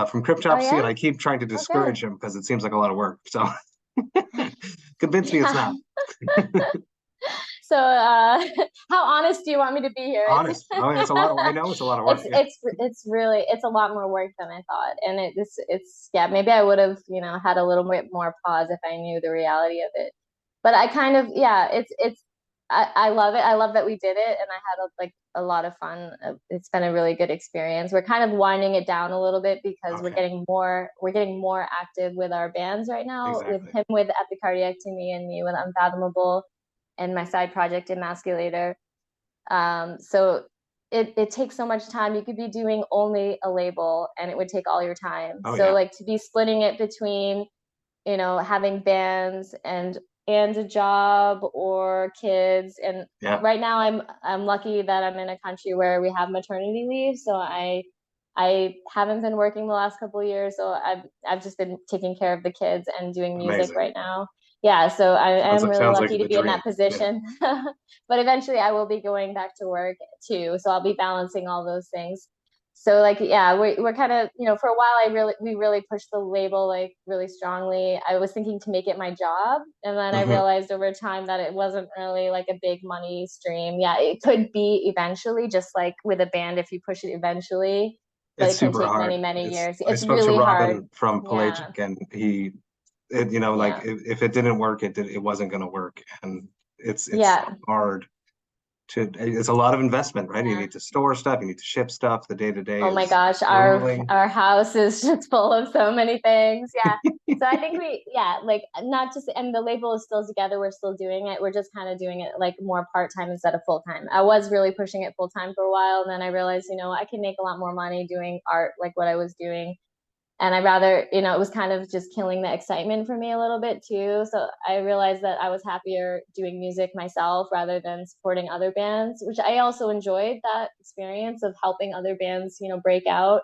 from Cryptopsy, and I keep trying to discourage him because it seems like a lot of work. So convince me it's not. So how honest do you want me to be here? Honest. It's a lot of, I know it's a lot of work. It's really, it's a lot more work than I thought. And it's maybe I would have, had a little bit more pause if I knew the reality of it. But I kind of, I love it. I love that we did it, and I had a lot of fun. It's been a really good experience. We're kind of winding it down a little bit because we're getting more active with our bands right now. With him with Epicardiectomy and me with Unfathomable, and my side project Emasculator. So it takes so much time. You could be doing only a label and it would take all your time. Like to be splitting it between, having bands and a job or kids. And right now I'm lucky that I'm in a country where we have maternity leave. So I haven't been working the last couple of years. So I've just been taking care of the kids and doing music right now. Yeah, so I am really lucky to be in that position. But eventually I will be going back to work too. So I'll be balancing all those things. So we're kind of, for a while we really pushed the label really strongly. I was thinking to make it my job. And then I realized over time that it wasn't really a big money stream. Yeah, it could be eventually, just like with a band, if you push it eventually. But it can take hard. many years. It's really hard. From Pelagic, and if it didn't work, it wasn't going to work, and it's hard. It's a lot of investment, right? You need to store stuff, you need to ship stuff, the day-to-day. Oh my gosh, our house is just full of so many things. Yeah. So I think not just, and the label is still together, we're still doing it. We're just kind of doing it more part-time instead of full-time. I was really pushing it full-time for a while, and then I realized, I can make a lot more money doing art like what I was doing. And I rather, you know, it was kind of just killing the excitement for me a little bit too. So I realized that I was happier doing music myself rather than supporting other bands, which I also enjoyed that experience of helping other bands, you know, break out.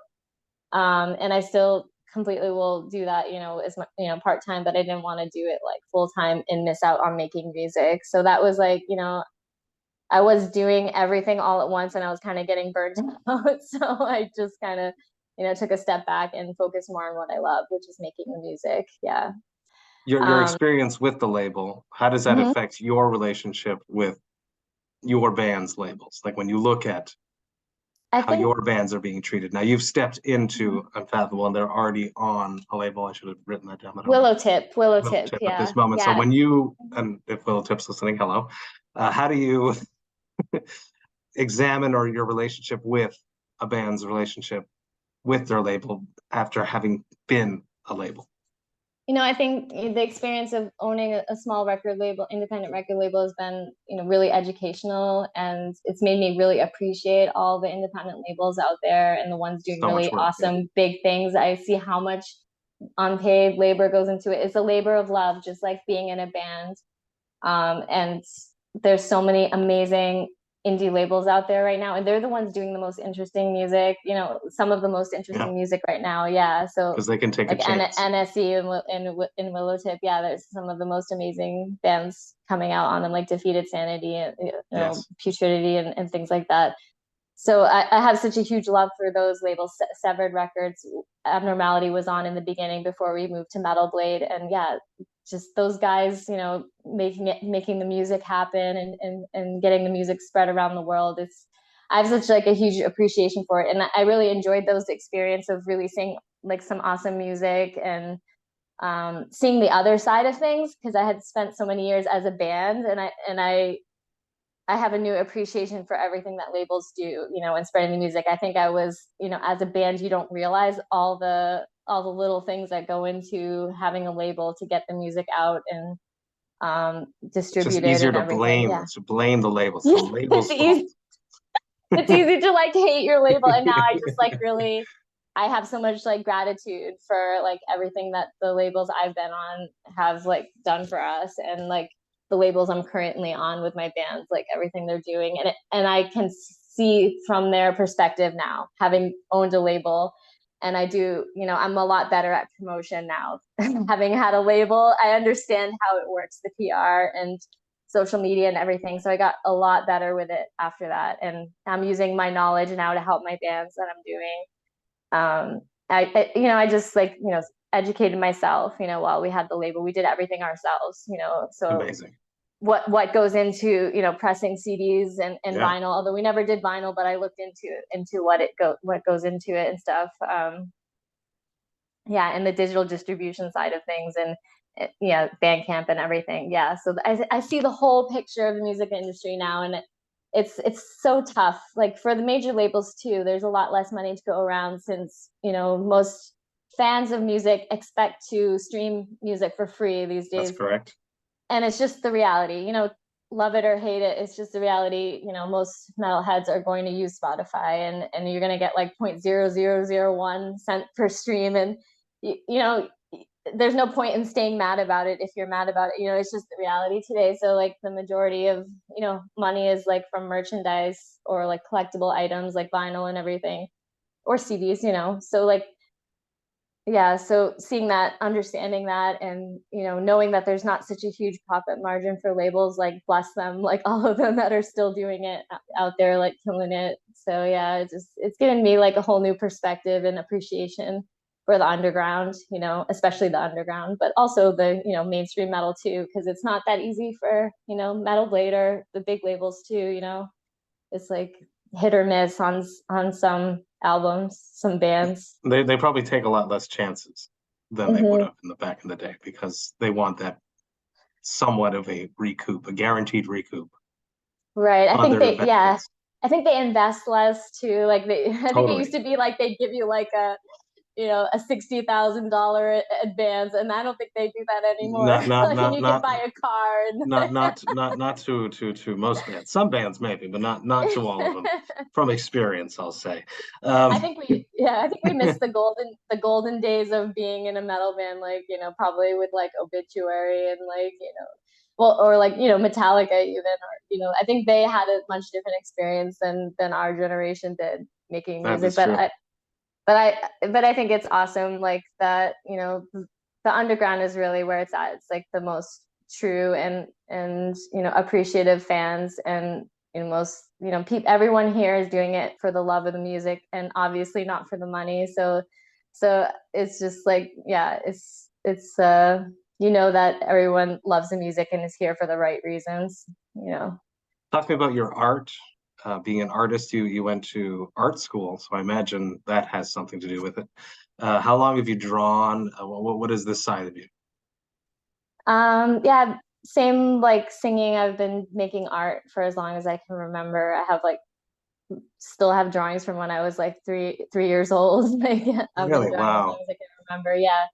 And I still completely will do that, you know, as much, you know, part-time, but I didn't want to do it like full-time and miss out on making music. So that was like, you know, I was doing everything all at once and I was kind of getting burnt out. So I just kind of, you know, took a step back and focused more on what I love, which is making the music. Yeah. Your experience with the label, how does that Mhm. affect your relationship with your band's labels? Like when you look at I how think your bands are being treated. Now you've stepped into Unfathomable and they're already on a label. I should have written that down. Willow Tip, At yeah, this moment. So yeah. when you, and if Willow Tip's listening, hello, how do you examine or your relationship with a band's relationship with their label after having been a label? You know, I think the experience of owning a small record label, independent record label, has been, you know, really educational, and it's made me really appreciate all the independent labels out there and the ones doing So much really work, yeah. awesome big things. I see how much unpaid labor goes into it. It's a labor of love, just like being in a band. And there's so many amazing indie labels out there right now, and they're the ones doing the most interesting music, you know, some of the most Yeah, interesting music right now. Yeah. So because they can take a like chance. NSE and Willow Tip, yeah, there's some of the most amazing bands coming out on them, like Defeated Sanity and, you know, Yes. Putridity and things like that. So I have such a huge love for those labels. Severed Records, Abnormality was on in the beginning before we moved to Metal Blade, and yeah, just those guys, you know, making the music happen and getting the music spread around the world. It's I have such like a huge appreciation for it, and I really enjoyed those experience of releasing like some awesome music and seeing the other side of things, because I had spent so many years as a band, and I have a new appreciation for everything that labels do, you know, and spreading the music. I think I was, you know, as a band, you don't realize all the little things that go into having a label to get the music out and It's just distributed easier and everything. Yeah. to blame the labels. The it's label's fault. easy. It's easy to like hate your label, and now I just like really I have so much like gratitude for like everything that the labels I've been on have like done for us, and like the labels I'm currently on with my bands, like everything they're doing, and I can see from their perspective now, having owned a label, and I do, you know, I'm a lot better at promotion now. Having had a label, I understand how it works, the PR and social media and everything. So I got a lot better with it after that, and I'm using my knowledge now to help my bands that I'm doing. You know, I just like, you know, educated myself, you know, while we had the label. We did everything ourselves, you know. So Amazing. what goes into, you know, pressing CDs and Yeah. vinyl, although we never did vinyl, but I looked into what goes into it and stuff. Yeah, and the digital distribution side of things, and yeah, Bandcamp and everything. Yeah, so I see the whole picture of the music industry now, and it's so tough. Like for the major labels too, there's a lot less money to go around, since, you know, most fans of music expect to stream music for free these days. That's correct. And it's just the reality, you know, love it or hate it, it's just the reality. You know, most metalheads are going to use Spotify, and you're going to get like 0.0001 cent per stream, and you know, there's no point in staying mad about it if you're mad about it. You know, it's just the reality today. So like the majority of, you know, money is like from merchandise or like collectible items like vinyl and everything, or CDs, you know. So like, yeah, so seeing that, understanding that, and, you know, knowing that there's not such a huge profit margin for labels, like bless them, like all of them that are still doing it out there, like killing it. So yeah, it's given me like a whole new perspective and appreciation for the underground, you know, especially the underground, but also the, you know, mainstream metal too, because it's not that easy for, you know, Metal Blade or the big labels too, you know. It's like hit or miss on some albums, some bands. They probably take a lot less chances than they would have in the back in the day, because they want that somewhat of a recoup, a guaranteed recoup. Right. I On think their they, yeah, investments. I think they invest less too. Like I think it Totally. used to be like they'd give you like a, a $60,000 advance, and I don't think they do that anymore. And you can buy a car. Not to most bands. Some bands maybe, but not to all of them. From experience, I'll say. I think we missed the golden days of being in a metal band, like, probably with like Obituary and like, well, or like, Metallica even, or, I think they had a much different experience than our generation did making music. But I think it's awesome, like that, the underground is really where it's at. It's like the most true and appreciative fans, and most everyone here is doing it for the love of the music, and obviously not for the money. So it's just like, it's that everyone loves the music and is here for the right reasons. Talk to me about your art. Being an artist, you went to art school, so I imagine that has something to do with it. How long have you drawn? What is this side of you? Yeah, same like singing. I've been making art for as long as I can remember. I have still have drawings from when I was like three years old. Like, I've really? been drawing Wow. as long as I can remember. Yeah.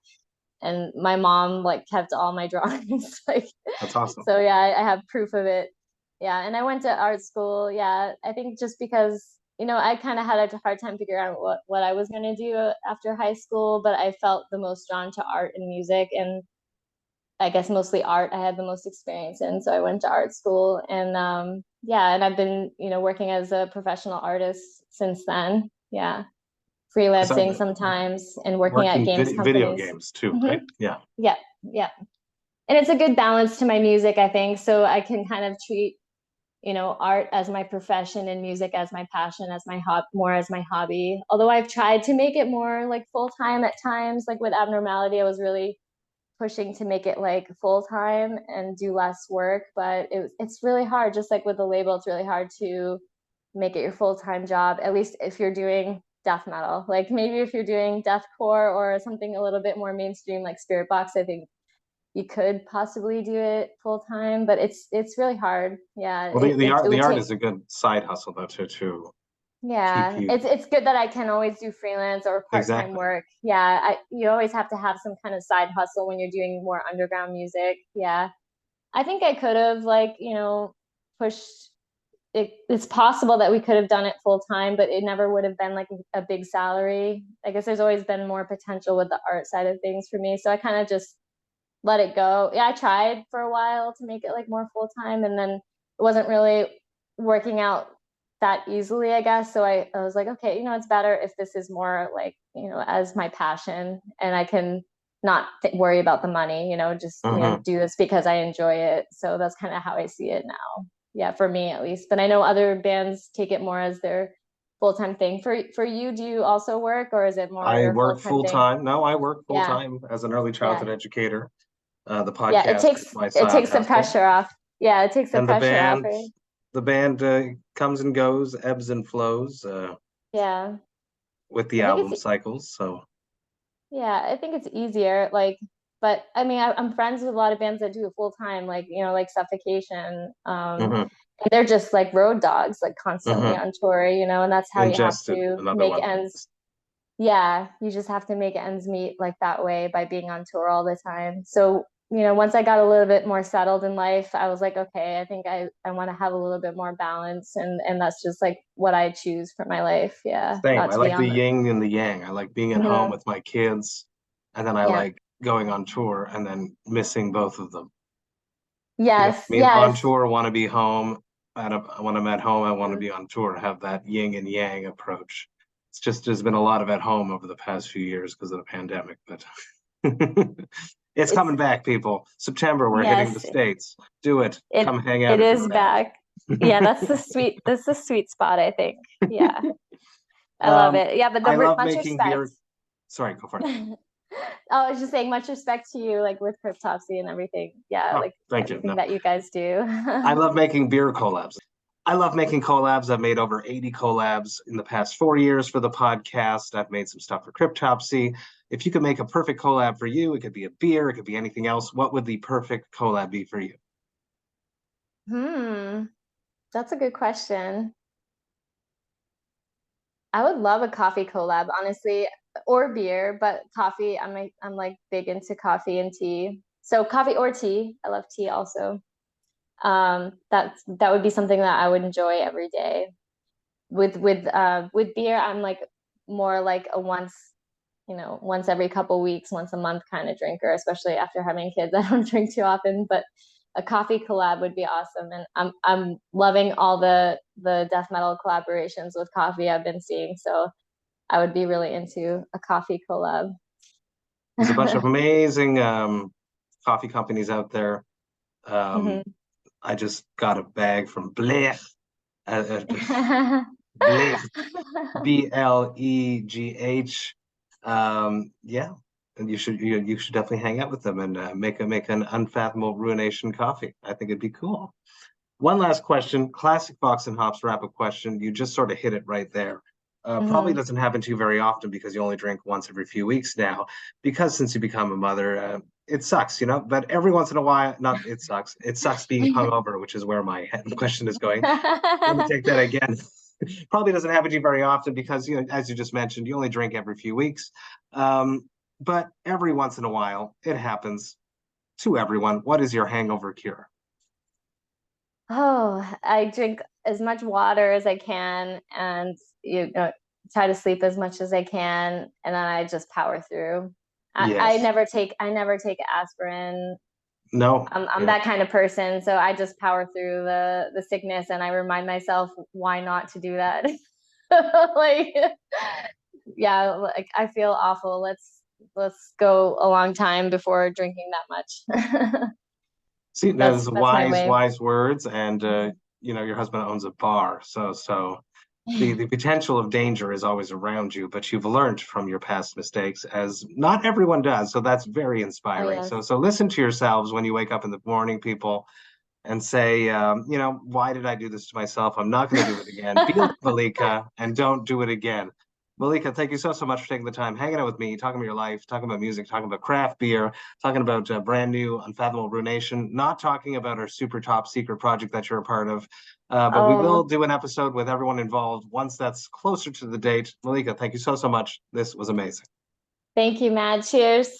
And my mom kept all my drawings. That's awesome. So yeah, I have proof of it. Yeah, and I went to art school. Yeah, I think just because I kind of had a hard time figuring out what I was going to do after high school, but I felt the most drawn to art and music, and I guess mostly art I had the most experience in. So I went to art school, and and I've been working as a professional artist since then. Yeah, freelancing sometimes and working at games companies. Video games too, right? Yeah. Yeah. And it's a good balance to my music, I think. So I can kind of treat art as my profession and music as my passion, more as my hobby. Although I've tried to make it more like full-time at times, like with Abnormality, I was really pushing to make it like full-time and do less work, but it's really hard. Just like with the label, it's really hard to make it your full-time job, at least if you're doing death metal. Like maybe if you're doing deathcore or something a little bit more mainstream like Spiritbox, I think you could possibly do it full time, but it's really hard. Yeah. Well, the art is a good side hustle though too. Yeah, it's good that I can always do freelance or part-time work. Yeah, you always have to have some kind of side hustle when you're doing more underground music. Yeah, I think I could have pushed it. It's possible that we could have done it full time, but it never would have been like a big salary. I guess there's always been more potential with the art side of things for me, so I kind of just let it go. Yeah, I tried for a while to make it like more full time, and then it wasn't really working out that easily, I guess. So I was like, okay, it's better if this is more like, as my passion, and I can not worry about the money, just do this because I enjoy it. So that's kind of how I see it now. Yeah, for me at least. But I know other bands take it more as their full-time thing. For you, do you also work, or is it more I work full-time? No, I work full-time as an early childhood educator. The podcast it takes the pressure off. Yeah, it takes the pressure off. Right? The band comes and goes, ebbs and flows. With the album cycles. So yeah, I think it's easier. But I mean, I'm friends with a lot of bands that do it full time, like like Suffocation. And they're just like road dogs, like constantly on tour, and that's how you have to make ends. Yeah, you just have to make ends meet like that way by being on tour all the time. So once I got a little bit more settled in life, I was like, okay, I think I want to have a little bit more balance, and that's just like what I choose for my life. Yeah. Same. I like the yin and the yang. I like being at home with my kids, and then I like going on tour and then missing both of them. Yes. On tour, want to be home. When I'm at home, I want to be on tour. Have that yin and yang approach. It's just there's been a lot of at home over the past few years because of the pandemic, but it's coming back, people. September, we're hitting the States. Do it. Come hang out. It is back. Yeah, that's the sweet spot, I think. Yeah. I love it. Yeah, but much respect. Sorry, go for it. I was just saying, much respect to you, like with Cryptopsy and everything. Yeah, thank you. That you guys do. I love making beer collabs. I love making collabs. I've made over 80 collabs in the past 4 years for the podcast. I've made some stuff for Cryptopsy. If you could make a perfect collab for you, it could be a beer, it could be anything else. What would the perfect collab be for you? That's a good question. I would love a coffee collab, honestly, or beer, but coffee, I'm like big into coffee and tea. So coffee or tea. I love tea also. That would be something that I would enjoy every day. With beer, I'm like more like a once every couple weeks, once a month kind of drinker, especially after having kids. I don't drink too often, but a coffee collab would be awesome. And I'm loving all the death metal collaborations with coffee I've been seeing. So I would be really into a coffee collab. There's a bunch of amazing coffee companies out there. I just got a bag from Bière, Bière, BLEGH. Yeah, and you should definitely hang out with them and make an Unfathomable Ruination coffee. I think it'd be cool. One last question, classic Vox and Hops wrap-up question. You just sort of hit it right there. Probably doesn't happen to you very often because you only drink once every few weeks now. Because since you become a mother, it sucks, but every once in a while, not it sucks. It sucks being hungover, which is where my question is going. Let me take that again. Probably doesn't happen to you very often because, as you just mentioned, you only drink every few weeks. But every once in a while, it happens to everyone. What is your hangover cure? Oh, I drink as much water as I can and try to sleep as much as I can, and then I just power through. Yes. I never take aspirin. No. I'm that kind of person, so I just power through the sickness, and I remind myself why not to do that. Like, yeah, like I feel awful. Let's go a long time before drinking that much. See, those that's wise words, and your husband owns a bar, so the potential of danger is always around you, but you've learned from your past mistakes, as not everyone does. So that's very inspiring. Oh, yes. So listen to yourselves when you wake up in the morning, people, and say, why did I do this to myself? I'm not going to do it again. Be like Mallika and don't do it again. Mallika, thank you so much for taking the time, hanging out with me, talking about your life, talking about music, talking about craft beer, talking about brand new Unfathomable Ruination, not talking about our super top secret project that you're a part of. But we will do an episode with everyone involved once that's closer to the date. Mallika, thank you so much. This was amazing. Thank you, Matt. Cheers.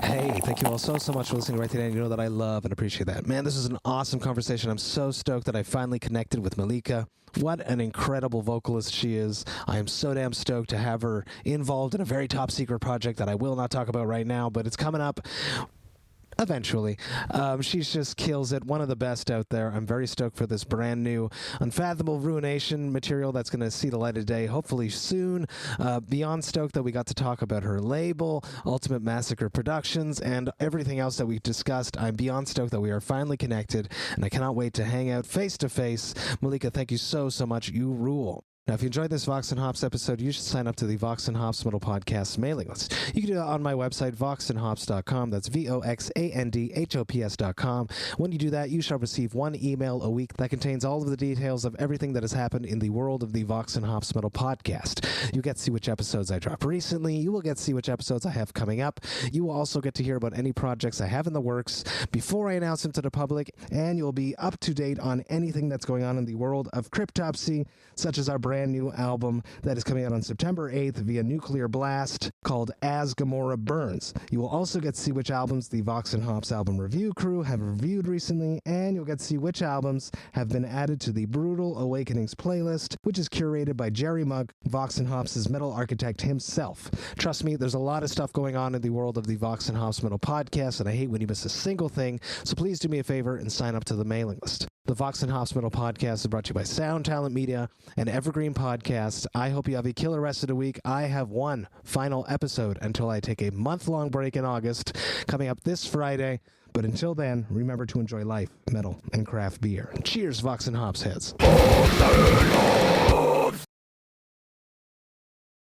Hey, thank you all so much for listening right today. You know that I love and appreciate that. Man, this is an awesome conversation. I'm so stoked that I finally connected with Mallika. What an incredible vocalist she is. I am so damn stoked to have her involved in a very top secret project that I will not talk about right now, but it's coming up eventually. She just kills it. One of the best out there. I'm very stoked for this brand new Unfathomable Ruination material that's going to see the light of day hopefully soon. Beyond stoked that we got to talk about her label, Ultimate Massacre Productions, and everything else that we discussed. I'm beyond stoked that we are finally connected, and I cannot wait to hang out face to face. Mallika, thank you so much. You rule. Now, if you enjoyed this Vox and Hops episode, you should sign up to the Vox and Hops Metal Podcast mailing list. You can do that on my website, voxandhops.com. That's VOXANDHOPS.com. When you do that, you shall receive one email a week that contains all of the details of everything that has happened in the world of the Vox and Hops Metal Podcast. You get to see which episodes I dropped recently. You will get to see which episodes I have coming up. You will also get to hear about any projects I have in the works before I announce them to the public, and you'll be up to date on anything that's going on in the world of cryptopsy, such as our brand new album that is coming out on September 8th via Nuclear Blast called As Gamora Burns. You will also get to see which albums the Vox and Hops album review crew have reviewed recently, and you'll get to see which albums have been added to the Brutal Awakenings playlist, which is curated by Jerry Mugg, Vox and Hops' metal architect himself. Trust me, there's a lot of stuff going on in the world of the Vox and Hops Metal Podcast, and I hate when you miss a single thing, so please do me a favor and sign up to the mailing list. The Vox and Hops Metal Podcast is brought to you by Sound Talent Media and Evergreen Podcasts. I hope you have a killer rest of the week. I have one final episode until I take a month-long break in August, coming up this Friday. But until then, remember to enjoy life, metal, and craft beer. Cheers, Vox and Hops heads.